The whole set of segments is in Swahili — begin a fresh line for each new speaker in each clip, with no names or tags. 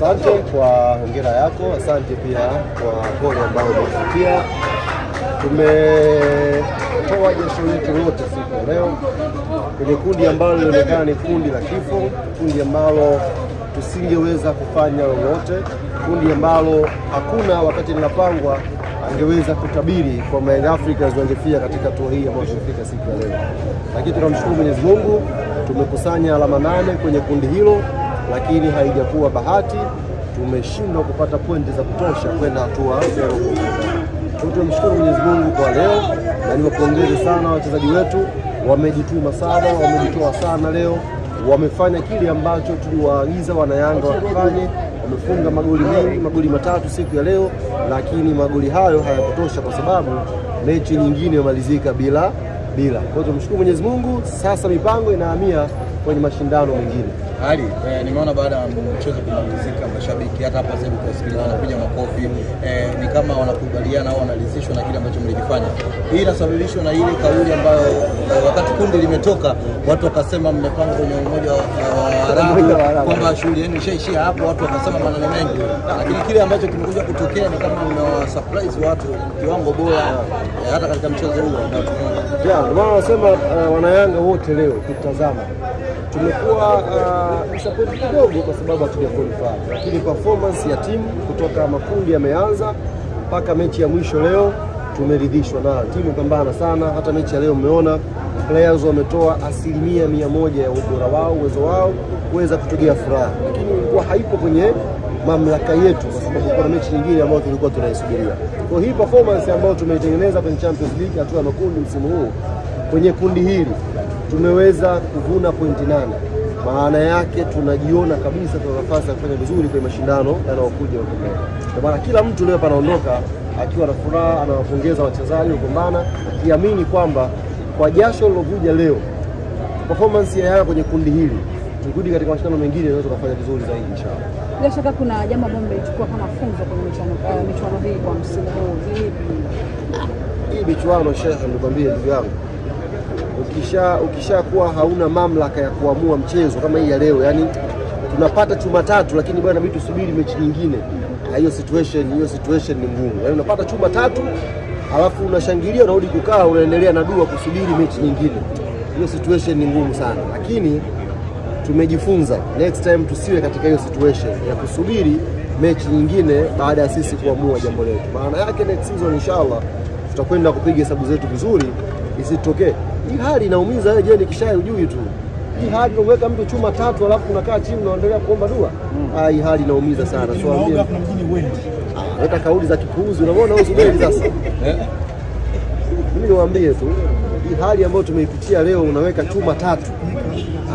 Asante kwa hongera yako, asante pia kwa pole ambao umetupatia. Tumetoa jasho letu lote siku ya leo kwenye kundi ambalo linaonekana ni kundi la kifo, kundi ambalo tusingeweza kufanya lolote, kundi ambalo hakuna wakati linapangwa angeweza kutabiri kwa Young Africans wangefia katika hatua hii ambayo tumefika siku ya leo. Lakini tunamshukuru Mwenyezi Mungu, tumekusanya alama 8 kwenye kundi hilo, lakini haijakuwa bahati, tumeshindwa kupata pointi za kutosha kwenda hatua ya robo. Tunamshukuru Mwenyezi Mungu kwa leo na niwapongeze sana wachezaji wetu, wamejituma sana, wamejitoa sana leo, wamefanya kile ambacho tuliwaagiza wanayanga wakifanye. Wamefunga magoli mengi, magoli 3 siku ya leo, lakini magoli hayo hayakutosha kwa sababu mechi nyingine imemalizika bila. Kwa hiyo tumshukuru Mwenyezi Mungu, sasa mipango inahamia kwenye mashindano mengine.
Ali, nimeona baada ya mchezo kumalizika mashabiki hata hapa sasa kusikiliza wanapiga makofi, ni kama wanakubaliana au wanalizishwa na kile ambacho mlikifanya. Hii inasababishwa na ile kauli ambayo wakati kundi limetoka watu wakasema mmepanga kwenye umoja wa Arabu kwamba shughuli yenu ishaishia hapo, watu wakasema maneno mengi, lakini kile ambacho kimekuja kutokea ni kama mmewa surprise watu kiwango bora hata katika mchezo huu ambao tumeona.
Ndio wanasema wanayanga wote leo kitazama tumekuwa disappointed kidogo kwa sababu hatuja qualify, lakini performance ya timu kutoka makundi yameanza mpaka mechi ya mwisho leo tumeridhishwa na timu imepambana sana. Hata mechi ya leo mmeona players wametoa 100% ya ubora wao, uwezo wao kuweza kutugea furaha, lakini ilikuwa haipo kwenye mamlaka yetu kwa sababu kuna mechi nyingine ambayo tulikuwa tunaisubiria. Kwa hii performance ambayo tumeitengeneza kwenye Champions League hatua ya makundi msimu huu, kwenye kundi hili tumeweza kuvuna pointi 8. Maana yake tunajiona kabisa tuna nafasi ya kufanya vizuri kwenye mashindano yanayokuja huko mbele. Kwa maana kila mtu leo anaondoka akiwa na furaha, anawapongeza wachezaji kupambana, akiamini kwamba kwa jasho lilovuja leo, performance ya Yanga kwenye kundi hili, tukirudi katika mashindano mengine tunaweza kufanya vizuri zaidi inshallah.
Bila shaka kuna jambo ambalo mmechukua kama funzo kwenye michuano hii kwa msimu huu.
Hii michuano shehe, nikwambie ndugu yangu, ukishakuwa hauna mamlaka ya kuamua mchezo kama hii ya leo, yani tunapata chuma 3 lakini bwana inabidi tusubiri mechi nyingine. Hiyo situation ni ngumu. Yani unapata chuma 3 alafu unashangilia, unarudi kukaa, unaendelea na dua kusubiri mechi nyingine. Hiyo situation ni ngumu sana, lakini tumejifunza next time tusiwe katika hiyo situation ya kusubiri mechi nyingine baada ya sisi kuamua jambo letu. Maana yake next season inshallah tutakwenda kupiga hesabu zetu vizuri, isitokee hii hali inaumiza wewe. Je, nikishaye ujui tu hii hali unaweka mtu chuma 3 alafu unakaa chini unaendelea kuomba dua. Hii hali inaumiza sana. Weka kauli za kipuuzi, unaona usubiri sasa. Mimi niwaambie tu hii hali ambayo tumeipitia leo, unaweka chuma 3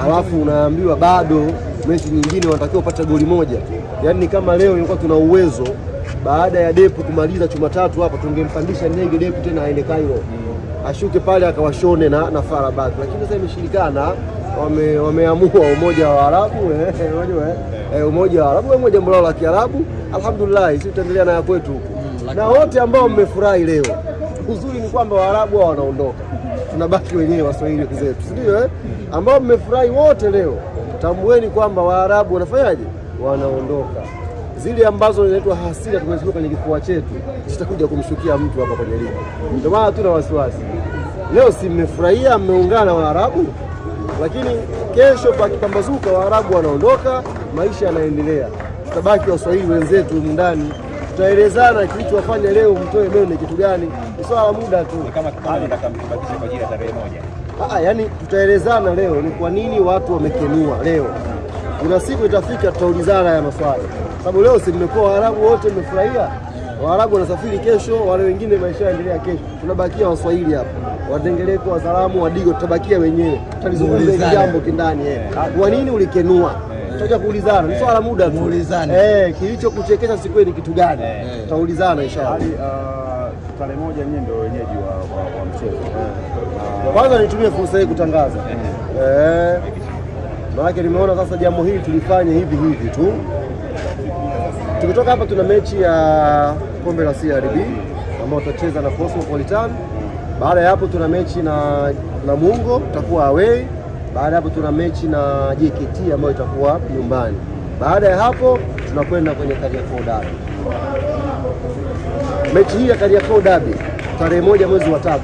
alafu unaambiwa bado mechi nyingine wanatakiwa upate goli 1. Yaani kama leo ilikuwa tuna uwezo baada ya Depu kumaliza chuma 3 hapa tungempandisha ndege Depu tena aende Cairo, ashuke pale akawashone na FAR Rabat, lakini sasa imeshindikana. Wameamua umoja wa Arabu, umoja wa Arabu, umoja jambo lao la Kiarabu. Alhamdulillah, sisi tutaendelea na kwetu huko. Na wote ambao mmefurahi leo, uzuri ni kwamba Waarabu wao wanaondoka, tunabaki wenyewe Waswahili zetu, si ndio? Ambao mmefurahi wote leo, tambueni kwamba Waarabu wanafanyaje, wanaondoka. Zile ambazo zinaitwa hasira tumeziweka kwenye kifua chetu zitakuja kumshukia mtu hapa kwenye ligi. Ndio maana tuna wasiwasi. Leo si mmefurahia, mmeungana na Waarabu, lakini kesho pakipambazuka Waarabu wanaondoka, maisha yanaendelea. Tutabaki Waswahili wenzetu ndani, tutaelezana kilichowafanya leo mtoe mene kitu gani. Ni swala la muda tu.
Ni kama kipindi nitakambakisha kwa ajili ya tarehe 1.
Yaani tutaelezana leo ni kwa nini watu wamekenua leo. Kuna siku itafika tutaulizana ya maswali. Sababu leo si mmekuwa Waarabu wote mmefurahia. Waarabu wanasafiri kesho, wale wengine maisha yaendelea kesho. Tunabakia Waswahili hapa. Wadengeleko, Wazalamu, Wadigo tutabakia wenyewe. Tutalizungumza hili jambo kindani. Kwa nini ulikenua? Tutaja kuulizana. Ni swala muda tu. Kilichokuchekesha siku ni kitu gani? Tutaulizana inshallah.
Tarehe 1 nyinyi ndio wenyeji wa mchezo.
Kwanza nitumie fursa hii kutangaza. Maana nimeona sasa jambo hili tulifanye hivi tu. Tukitoka hapa tuna mechi ya kombe la CRB ambao tutacheza na Cosmopolitan. Baada ya hapo tuna mechi na Namungo, tutakuwa away. Baada ya hapo tuna mechi na JKT ambayo itakuwa nyumbani. Baada ya hapo tunakwenda kwenye Kariakoo Derby. Mechi hii ya Kariakoo Derby tarehe 1 mwezi wa 3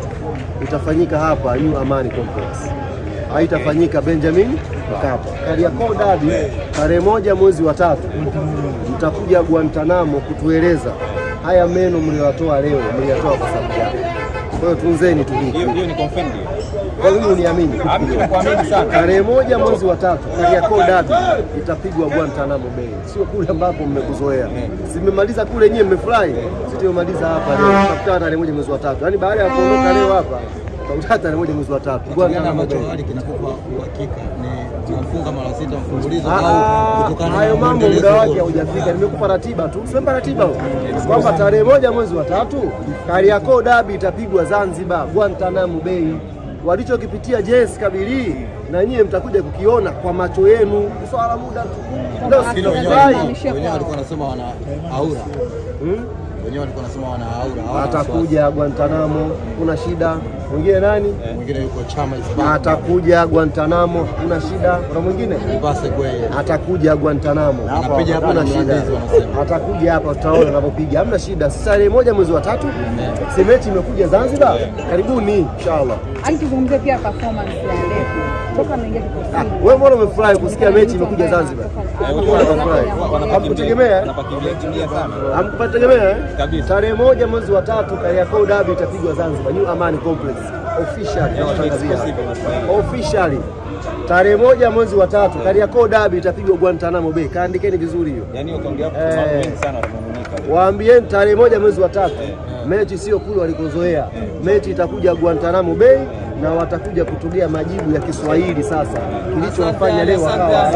itafanyika hapa New Amani Complex, haitafanyika Benjamin Mkapa. Kariakoo Derby tarehe 1 mwezi wa 3 mtakuja Guantanamo kutueleza haya meno mliotoa leo mliotoa kwa sababu gani. Kwa hiyo tunzeni tu hiki.
Hiyo ni confirmed.
Kwa hiyo uniamini.
Kuamini sana.
Tarehe 1 mwezi wa 3 Kariakoo Derby itapigwa Guantanamo Bay. Sio kule ambapo mmekuzoea. Simemaliza kule nyewe mmefurahi. Sisi tumemaliza hapa leo. Tutakutana tarehe 1 mwezi wa 3. Yaani baada ya kuondoka leo hapa tutakutana tarehe 1 mwezi wa 3.
Guantanamo Bay kinakupa uhakika ni kufunga mara 6 mfululizo au kutokana na
hayo mambo muda wake haujafika. Nimekupa ratiba tu. Sema ratiba kwamba tarehe 1 mwezi wa 3 Kariakoo Derby itapigwa Zanzibar Guantanamo Bay. Walichokipitia JS Kabylie na nyie mtakuja kukiona kwa macho yenu, swala muda tu.
Wenyewe walikuwa wanasema wana aura. Wenyewe walikuwa wanasema wana aura.
Atakuja Guantanamo, kuna shida. Mwingine nani?
Mwingine yuko Chama Isbani.
Atakuja Guantanamo, kuna shida. Kuna mwingine?
Ibase Gweye.
Atakuja Guantanamo.
Anapiga hapa na shida.
Atakuja hapa tutaona anapopiga. Hamna shida. Sasa tarehe 1 mwezi wa 3 mechi imekuja Zanzibar. Karibuni inshallah.
Akizungumzia pia performance ya leo. Toka mnaingia kikosi.
Wewe mbona umefurahi kusikia mechi imekuja Zanzibar? Hamkutegemea? Hamkutegemea? Tarehe 1 mwezi wa 3 Kariakoo Derby itapigwa Zanzibar New Amani Complex. Officially nawatangazia. Officially. Tarehe 1 mwezi wa 3 Kariakoo Derby itapigwa Guantanamo Bay. Kaandikeni vizuri hiyo.
Yaani ukiongea kwa mambo mengi sana wanamunika.
Waambieni tarehe 1 mwezi wa 3 mechi sio kule walikozoea. Mechi itakuja Guantanamo Bay na watakuja kutugea majibu ya Kiswahili sasa. Kilichowafanya leo wakawa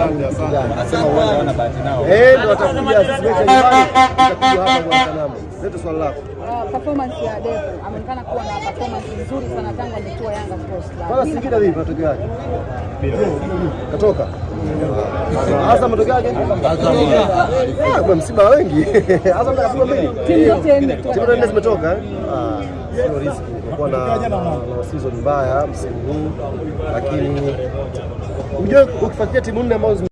Anasema wao wana bahati nao.
ndio watakuja mechi nyumbani itakuja hapa Guantanamo. Leta swali lako.
Performance ya Defu ameonekana kuwa na performance nzuri sana tangu alipotua Yanga Sports Club.
Bwana Singida vipi matokeo yake? Katoka. Hasa matokeo yake? Kwa msiba wengi. Hasa mtakapigwa mbili. Timu zote zimetoka. Sio riski. Kwa na season mbaya msimu huu, lakini unajua ukifuatia timu nne ambazo